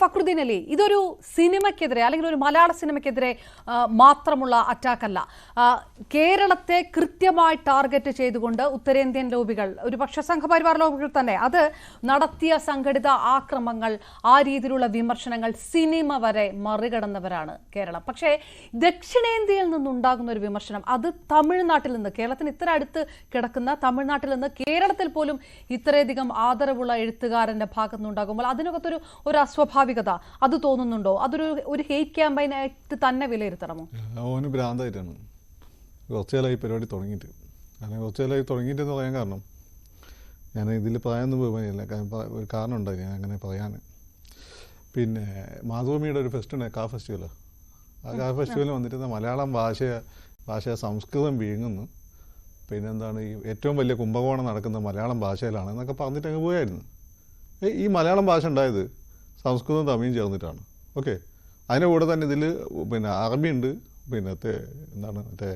ഫക്രുദ്ദീൻ അലി, ഇതൊരു സിനിമയ്ക്കെതിരെ അല്ലെങ്കിൽ ഒരു മലയാള സിനിമയ്ക്കെതിരെ മാത്രമുള്ള അറ്റാക്കല്ല. കേരളത്തെ കൃത്യമായി ടാർഗറ്റ് ചെയ്തുകൊണ്ട് ഉത്തരേന്ത്യൻ ലോബികൾ, ഒരു പക്ഷേ സംഘപരിവാർ ലോബികൾ തന്നെ, അത് നടത്തിയ സംഘടിത ആക്രമങ്ങൾ, ആ രീതിയിലുള്ള വിമർശനങ്ങൾ സിനിമ വരെ മറികടന്നവരാണ് കേരളം. പക്ഷേ ദക്ഷിണേന്ത്യയിൽ നിന്നുണ്ടാകുന്ന ഒരു വിമർശനം, അത് തമിഴ്നാട്ടിൽ നിന്ന്, കേരളത്തിന് ഇത്ര അടുത്ത് കിടക്കുന്ന തമിഴ്നാട്ടിൽ നിന്ന് കേരളത്തിൽ പോലും ഇത്രയധികം ആദരവുള്ള എഴുത്തുകാരന്റെ ഭാഗത്ത് നിന്നുണ്ടാകുമ്പോൾ അതിനകത്തൊരു അസ്വാഭാവികത അത് തോന്നുന്നുണ്ടോ? അതൊരു ഹെയ്റ്റ് ക്യാമ്പയിനായിട്ട് തന്നെ വിലയിരുത്തണമോ? ഓന് ഭ്രാന്തായിട്ടാണ് കുറച്ചുകാലമായി പരിപാടി തുടങ്ങിയിട്ട്. കുറച്ചുകാലമായി തുടങ്ങിയിട്ടെന്ന് പറയാൻ കാരണം, ഞാൻ ഇതിൽ പറയാനൊന്നും പോകാനില്ല, ഒരു കാരണം ഉണ്ടായി ഞാൻ അങ്ങനെ പറയാൻ. പിന്നെ മാതൃഭൂമിയുടെ ഒരു ഫെസ്റ്റ് ഉണ്ട്, കാ ഫെസ്റ്റിവലോ. ആ കാ ഫെസ്റ്റിവലിൽ വന്നിട്ട് മലയാളം ഭാഷ സംസ്കൃതം വീങ്ങുന്നു, പിന്നെന്താണ് ഈ ഏറ്റവും വലിയ കുംഭകോണം നടക്കുന്ന മലയാളം ഭാഷയിലാണ് എന്നൊക്കെ പറഞ്ഞിട്ട് അങ്ങ് പോയായിരുന്നു. ഈ മലയാളം ഭാഷ ഉണ്ടായത് സംസ്കൃതവും തമിഴും ചേർന്നിട്ടാണ്. ഓക്കെ, അതിൻ്റെ കൂടെ തന്നെ ഇതിൽ പിന്നെ അറബി ഉണ്ട്, പിന്നെ എന്താണ് മറ്റേ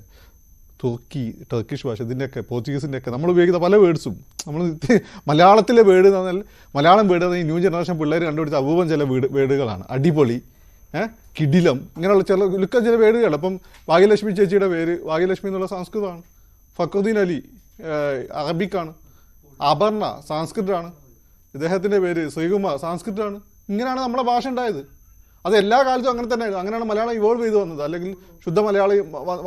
ടർക്കിഷ് ഭാഷ, ഇതിൻ്റെയൊക്കെ പോർച്ചുഗീസിൻ്റെ ഒക്കെ നമ്മൾ ഉപയോഗിക്കുന്ന പല വേർഡ്സും നമ്മൾ മലയാളത്തിലെ വേർഡ് എന്ന് പറഞ്ഞാൽ, മലയാളം വേർഡ് ഈ ന്യൂ ജനറേഷൻ പിള്ളേർ കണ്ടുപിടിച്ച അപൂർവം ചില വേർഡുകളാണ്. അടിപൊളി, കിടിലം, ഇങ്ങനെയുള്ള ചില വേർഡുകൾ. അപ്പം ഭാഗ്യലക്ഷ്മി ചേച്ചിയുടെ പേര് ഭാഗ്യലക്ഷ്മി എന്നുള്ള സംസ്കൃതമാണ്. ഫക്രുദ്ദീൻ അലി അറബിക്കാണ്. അപർണ സംസ്കൃതമാണ്. ഇദ്ദേഹത്തിൻ്റെ പേര് ശ്രീകുമാർ സംസ്കൃതമാണ്. ഇങ്ങനെയാണ് നമ്മുടെ ഭാഷ ഉണ്ടായത്. അത് എല്ലാ കാലത്തും അങ്ങനെ തന്നെ ആയിരുന്നു. അങ്ങനെയാണ് മലയാളം ഇവോൾവ് ചെയ്ത് വന്നത്. അല്ലെങ്കിൽ ശുദ്ധ മലയാളി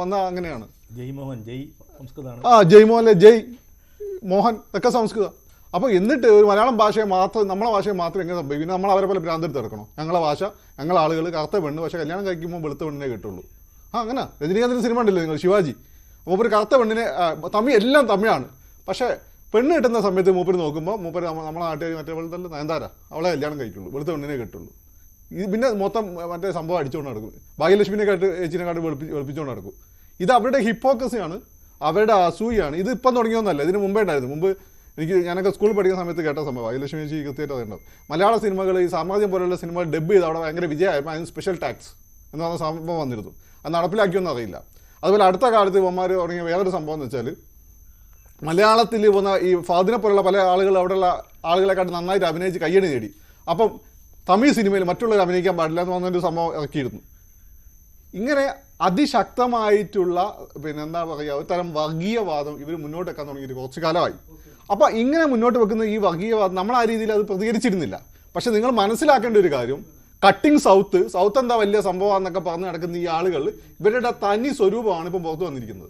വന്ന അങ്ങനെയാണ്. ജയ്മോഹൻ, ജയ് മോഹൻ ഒക്കെ സംസ്കൃതം. അപ്പോൾ എന്നിട്ട് ഒരു മലയാളം ഭാഷയെ മാത്രം, നമ്മളെ ഭാഷയെ മാത്രം എങ്ങനെ സംഭവിക്കും? പിന്നെ നമ്മൾ അവരെ പോലെ ഭ്രാന്തെടുത്ത് ഇറക്കണം. ഞങ്ങളെ ഭാഷ, ഞങ്ങളെ ആളുകൾ കറുത്ത പെണ്ണ്, പക്ഷേ കല്യാണം കഴിക്കുമ്പോൾ വെളുത്ത പെണ്ണിനെ കിട്ടുള്ളൂ. അങ്ങനെ രജനീകാന്തിൻ്റെ സിനിമ ഉണ്ടല്ലോ നിങ്ങൾ, ശിവാജി. മൂപ്പര് കറുത്ത പെണ്ണിനെ, എല്ലാം തമിഴാണ്, പക്ഷേ പെണ്ണ് കിട്ടുന്ന സമയത്ത് മൂപ്പര് നോക്കുമ്പോൾ മൂപ്പര് നമ്മളെ നാട്ടുകാർ മറ്റേ പോലെ തന്നെ നയൻതാര, അവളെ കല്യാണം കഴിക്കുള്ളൂ, വെളുത്ത പെണ്ണിനെ കിട്ടുള്ളൂ. ഇത് പിന്നെ മൊത്തം മറ്റേ സംഭവം അടിച്ചുകൊണ്ട് നടക്കും. ഭാഗ്യലക്ഷ്മിനെക്കാട്ട് ചേച്ചിനെക്കാട്ട് വെളുപ്പിച്ചുകൊണ്ട് നടക്കും. ഇത് അവരുടെ ഹിപ്പോക്രസിയാണ്, അവരുടെ അസൂയാണ്. ഇത് ഇപ്പം തുടങ്ങിയൊന്നല്ല, ഇതിന് മുമ്പേ ഉണ്ടായിരുന്നു. മുമ്പ് ഞാനൊക്കെ സ്കൂളിൽ പഠിക്കുന്ന സമയത്ത് കേട്ട സംഭവം. ഭാഗ്യലക്ഷ്മി ചേച്ചി കൃത്യമായിട്ട് അതുണ്ടാവും. മലയാള സിനിമകൾ, ഈ സാമ്രാജ്യം പോലുള്ള സിനിമകൾ ഡബ് ചെയ്ത് അവിടെ ഭയങ്കര വിജയമായപ്പോൾ അതിന് സ്പെഷ്യൽ ടാക്സ് എന്ന് പറഞ്ഞ സംഭവം വന്നിരുന്നു. അത് നടപ്പിലാക്കിയൊന്നും അറിയില്ല. അതുപോലെ അടുത്ത കാലത്ത് ഇവന്മാർ തുടങ്ങിയ വേറൊരു സംഭവം എന്ന് വെച്ചാൽ, മലയാളത്തിൽ വന്ന ഈ ഫാദിനെ പോലുള്ള പല ആളുകൾ അവിടെയുള്ള ആളുകളെക്കാട്ട് നന്നായിട്ട് അഭിനയിച്ച് കയ്യടി നേടി. അപ്പം തമിഴ് സിനിമയിൽ മറ്റുള്ളവർ അഭിനയിക്കാൻ പാടില്ല എന്ന് പറഞ്ഞൊരു സംഭവം ഇറക്കിയിരുന്നു. ഇങ്ങനെ അതിശക്തമായിട്ടുള്ള പിന്നെ എന്താ പറയുക, ഒരു തരം വർഗീയവാദം ഇവർ മുന്നോട്ട് വെക്കാൻ തുടങ്ങിയിട്ട് കുറച്ച് കാലമായി. അപ്പോൾ ഇങ്ങനെ മുന്നോട്ട് വെക്കുന്ന ഈ വർഗീയവാദം നമ്മൾ ആ രീതിയിൽ അത് പ്രതികരിച്ചിരുന്നില്ല. പക്ഷെ നിങ്ങൾ മനസ്സിലാക്കേണ്ട ഒരു കാര്യം, കട്ടിങ് സൗത്ത് എന്താ വലിയ സംഭവമാണെന്നൊക്കെ പറഞ്ഞ് നടക്കുന്ന ഈ ആളുകൾ, ഇവരുടെ തനി സ്വരൂപമാണ് ഇപ്പം പുറത്തു വന്നിരിക്കുന്നത്.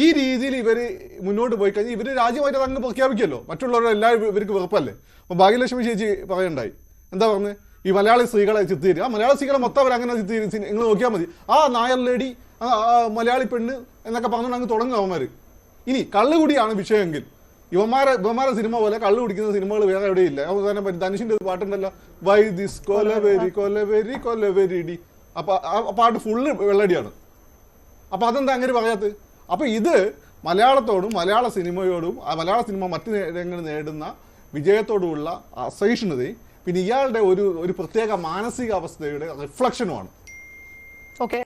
ഈ രീതിയിൽ ഇവർ മുന്നോട്ട് പോയി കഴിഞ്ഞാൽ ഇവർ രാജ്യമായിട്ട് അങ്ങ് പ്രഖ്യാപിക്കുമല്ലോ. മറ്റുള്ളവരുടെ എല്ലാവരും ഇവർക്ക് വെറുപ്പല്ലേ. അപ്പോൾ ഭാഗ്യലക്ഷ്മി ചേച്ചി പറയണ്ടായി, എന്താ പറഞ്ഞത്, ഈ മലയാളി സ്ത്രീകളെ ചിത്രീകരിക്കുക, ആ മലയാള സ്ത്രീകളെ മൊത്തം അവരങ്ങനെ ചിത്രീകരിച്ച് നിങ്ങൾ നോക്കിയാൽ മതി, ആ നായർ ലേഡി, മലയാളി പെണ്ണ് എന്നൊക്കെ പറഞ്ഞുകൊണ്ട് അങ്ങ് തുടങ്ങും അവന്മാർ. ഇനി കള്ളുകുടിയാണ് വിഷയമെങ്കിൽ ഇവന്മാരെ സിനിമ പോലെ കള്ളു കുടിക്കുന്ന സിനിമകൾ വേറെ എവിടെയില്ല. ധനുഷിൻ്റെ ഒരു പാട്ടുണ്ടല്ലോ, വൈ ദിസ് കൊലവെരി ഡി, അപ്പോൾ ആ പാട്ട് ഫുള്ള് വെള്ളടിയാണ്. അപ്പോൾ അതെന്താ അങ്ങനെ പറയാത്തത്? അപ്പോൾ ഇത് മലയാളത്തോടും മലയാള സിനിമയോടും മലയാള സിനിമ മറ്റു രംഗങ്ങൾ നേടുന്ന വിജയത്തോടുമുള്ള അസഹിഷ്ണുതയും പിന്നെ ഇയാളുടെ ഒരു പ്രത്യേക മാനസികാവസ്ഥയുടെ റിഫ്ലക്ഷനുമാണ്. ഓക്കെ.